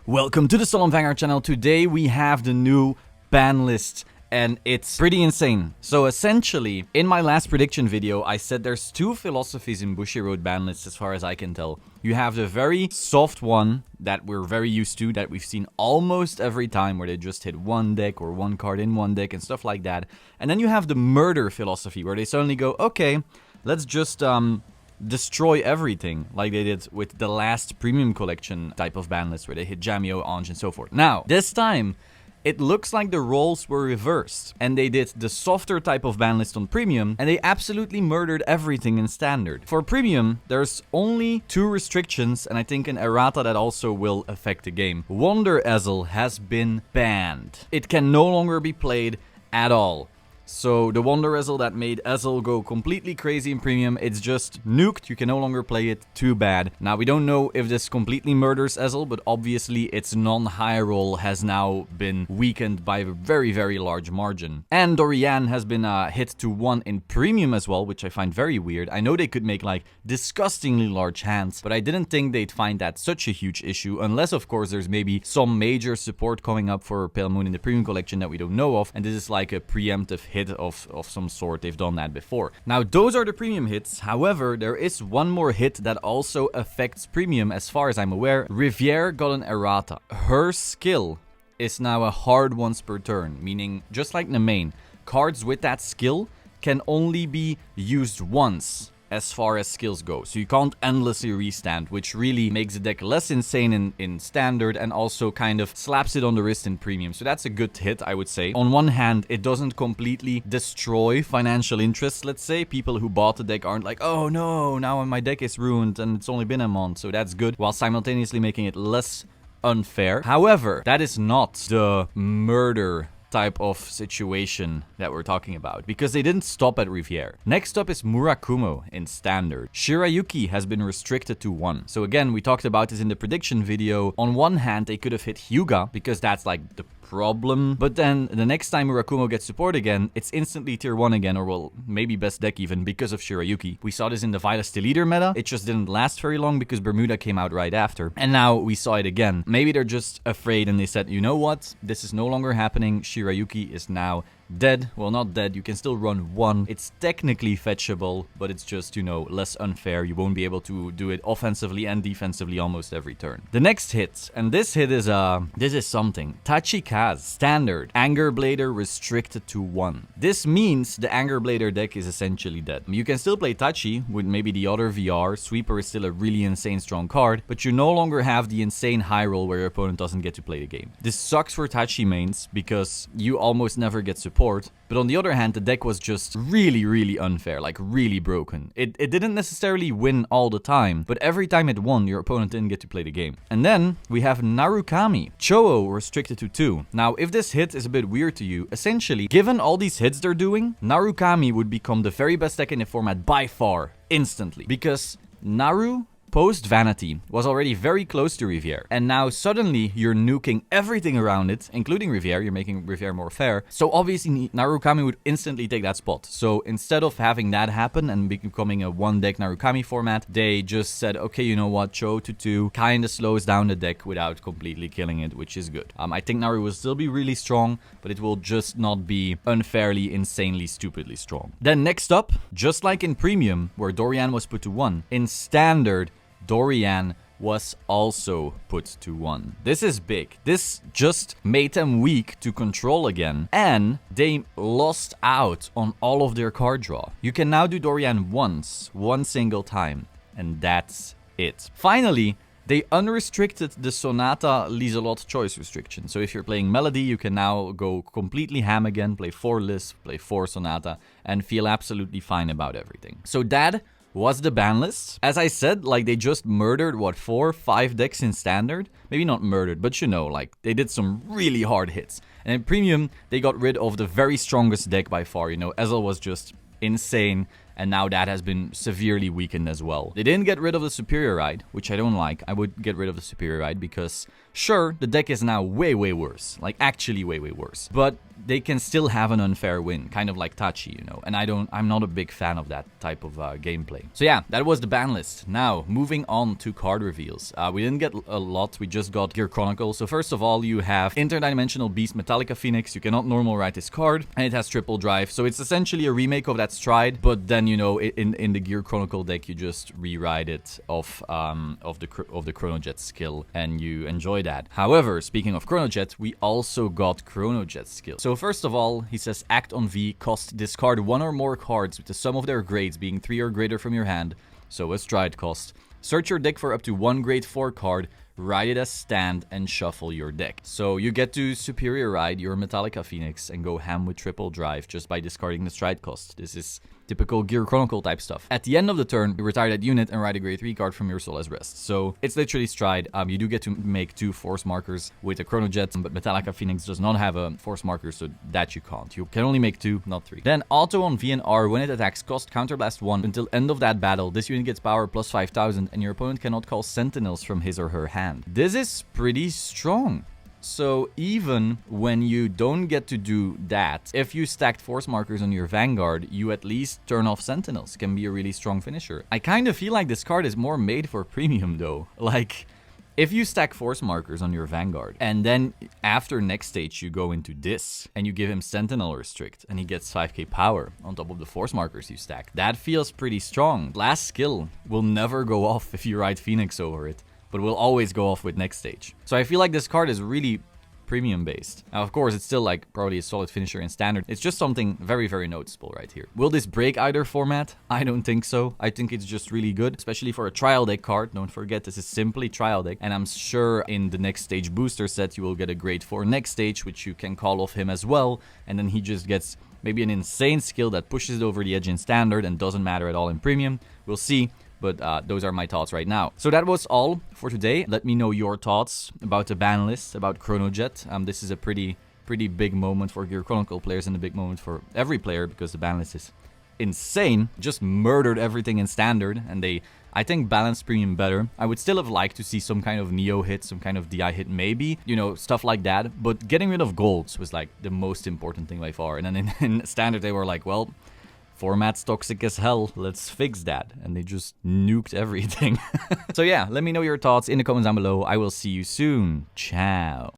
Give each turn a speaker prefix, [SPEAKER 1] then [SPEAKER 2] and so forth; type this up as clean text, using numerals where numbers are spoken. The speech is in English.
[SPEAKER 1] Welcome to the Solemn Vanguard channel. Today we have the new ban list and it's pretty insane. So essentially, in my last prediction video, I said there's two philosophies in Bushiroad ban lists as far as I can tell. You have the very soft one that we're very used to, that we've seen almost every time, where they just hit one deck or one card in one deck and stuff like that. And then you have the murder philosophy, where they suddenly go, okay, let's just destroy everything, like they did with the last premium collection type of ban list, where they hit Jamio, Ange, and so forth. Now, this time, it looks like the roles were reversed, and they did the softer type of ban list on premium, and they absolutely murdered everything in standard. For premium, there's only two restrictions, and I think an errata that also will affect the game. Wonder Ezel has been banned. It can no longer be played at all. So the Wonder Ezel that made Ezel go completely crazy in premium, it's just nuked. You can no longer play it. Too bad. Now, we don't know if this completely murders Ezel, but obviously its non-high roll has now been weakened by a very, very large margin. And Dorian has been hit to 1 in premium as well, which I find very weird. I know they could make like disgustingly large hands, but I didn't think they'd find that such a huge issue, unless of course there's maybe some major support coming up for Pale Moon in the premium collection that we don't know of, and this is like a preemptive hit of some sort. They've done that before. Now, those are the premium hits. However, there is one more hit that also affects premium as far as I'm aware. Riviere got an errata. Her skill is now a hard once per turn, meaning just like the main, cards with that skill can only be used once as far as skills go. So you can't endlessly restand, which really makes the deck less insane in standard and also kind of slaps it on the wrist in premium. So that's a good hit, I would say. On one hand, it doesn't completely destroy financial interests, let's say. People who bought the deck aren't like, oh no, now my deck is ruined and it's only been a month. So that's good, while simultaneously making it less unfair. However, that is not the murder type of situation that we're talking about, because they didn't stop at Riviere. Next up is Murakumo in standard. Shirayuki has been restricted to 1. So again, we talked about this in the prediction video. On one hand, they could have hit Hyuga, because that's like the problem, but then the next time Murakumo gets support again, it's instantly tier 1 again, or well, maybe best deck even, because of Shirayuki. We saw this in the Vilas Leader meta. It just didn't last very long because Bermuda came out right after, and now we saw it again. Maybe they're just afraid and they said, you know what, this is no longer happening. Shirayuki is now dead. Well, not dead. You can still run 1. It's technically fetchable, but it's just, you know, less unfair. You won't be able to do it offensively and defensively almost every turn. The next hit, and this hit is something. Tachikaz, standard. Anger Blader restricted to 1. This means the Anger Blader deck is essentially dead. You can still play Tachi with maybe the other VR. Sweeper is still a really insane strong card, but you no longer have the insane high roll where your opponent doesn't get to play the game. This sucks for Tachi mains because you almost never get support. But on the other hand, the deck was just really, really unfair, like really broken. It didn't necessarily win all the time, but every time it won, your opponent didn't get to play the game. And then we have Narukami. Chou restricted to 2. Now, if this hit is a bit weird to you, essentially, given all these hits they're doing, Narukami would become the very best deck in the format by far, instantly. Because Naru post Vanity was already very close to Riviere, and now suddenly you're nuking everything around it, including Riviere. You're making Riviere more fair, so obviously Narukami would instantly take that spot. So instead of having that happen and becoming a one deck Narukami format, they just said, okay, you know what, Chou to 2 kind of slows down the deck without completely killing it, which is good. I think Naru will still be really strong, but it will just not be unfairly, insanely, stupidly strong. Then next up, just like in premium where Dorian was put to 1, in standard Dorian was also put to 1. This is big. This just made them weak to control again, and they lost out on all of their card draw. You can now do Dorian once, one single time, and that's it. Finally, they unrestricted the Sonata Lizelot choice restriction. So if you're playing Melody, you can now go completely ham again, play 4 Lisp, play 4 Sonata, and feel absolutely fine about everything. So that was the ban list. As I said, like, they just murdered, what, 4, 5 decks in standard? Maybe not murdered, but you know, like, they did some really hard hits. And in premium, they got rid of the very strongest deck by far. You know, Ezel was just insane. and now that has been severely weakened as well. They didn't get rid of the Superior Ride, which I don't like. I would get rid of the Superior Ride because, sure, the deck is now way worse. Like, actually way worse. But they can still have an unfair win, kind of like Tachi, you know, and I'm not a big fan of that type of gameplay. So yeah, that was the ban list. Now, moving on to card reveals. We didn't get a lot, we just got Gear Chronicle. So first of all, you have Interdimensional Beast Metallica Phoenix. You cannot normal write this card, and it has triple drive. So it's essentially a remake of that Stride, but then, you know, in the Gear Chronicle deck, you just rewrite it of the Chronojet skill, and you enjoy that. However, speaking of Chronojet, we also got Chronojet skill. So first of all, he says act on V, cost discard one or more cards with the sum of their grades being 3 or greater from your hand, so a Stride cost. Search your deck for up to 1 grade 4 card, write it as stand, and shuffle your deck. So you get to Superior Ride your Metallica Phoenix and go ham with triple drive just by discarding the Stride cost. This is typical Gear Chronicle type stuff. At the end of the turn, you retire that unit and write a grade 3 card from your Solace Rest. So it's literally Stride. You do get to make 2 force markers with a Chronojet, but Metallica Phoenix does not have a force marker, so that you can't. You can only make 2, not 3. Then auto on V and R, when it attacks, cost counterblast 1 until end of that battle. This unit gets power plus 5,000 and your opponent cannot call sentinels from his or her hand. This is pretty strong. So even when you don't get to do that, if you stacked force markers on your Vanguard, you at least turn off sentinels. Can be a really strong finisher. I kind of feel like this card is more made for premium though. Like, if you stack force markers on your Vanguard, and then after next stage you go into this, and you give him Sentinel Restrict, and he gets 5k power on top of the force markers you stack, that feels pretty strong. Last skill will never go off if you ride Phoenix over it, but will always go off with next stage. So I feel like this card is really premium based. Now, of course, it's still like probably a solid finisher in standard. It's just something very noticeable right here. Will this break either format? I don't think so. I think it's just really good, especially for a trial deck card. Don't forget, this is simply trial deck, and I'm sure in the next stage booster set you will get a grade 4 next stage, which you can call off him as well, and then he just gets maybe an insane skill that pushes it over the edge in standard and doesn't matter at all in premium. We'll see. But those are my thoughts right now. So that was all for today. Let me know your thoughts about the ban list, about Chronojet. This is a pretty big moment for Gear Chronicle players and a big moment for every player because the ban list is insane. Just murdered everything in standard, and they, I think, balanced premium better. I would still have liked to see some kind of Neo hit, some kind of DI hit maybe, you know, stuff like that. But getting rid of golds was like the most important thing by far. And then in standard they were like, well, format's toxic as hell, let's fix that. And they just nuked everything. So yeah, let me know your thoughts in the comments down below. I will see you soon. Ciao.